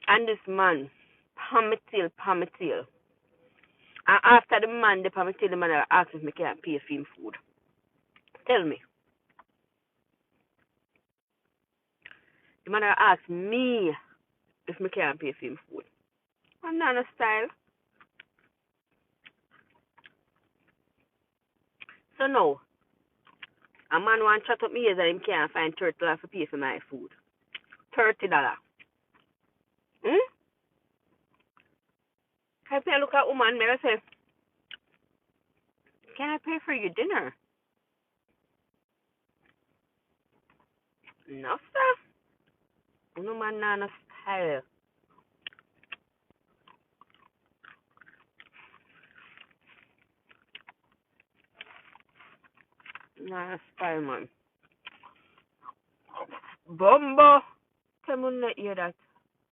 And this man, palm my tail. And after the man, the man asked if me can pay for him food. Tell me. The man asked me if me can pay for him food. I'm not a style. So no, a man want to chat up me ears and him can't find $30 to pay for my food. $30. Hmm? If I look at woman, may I say, can I pay for your dinner? No, sir. No man, not a style. Not a style, man. Bumbo. Come on, let hear that.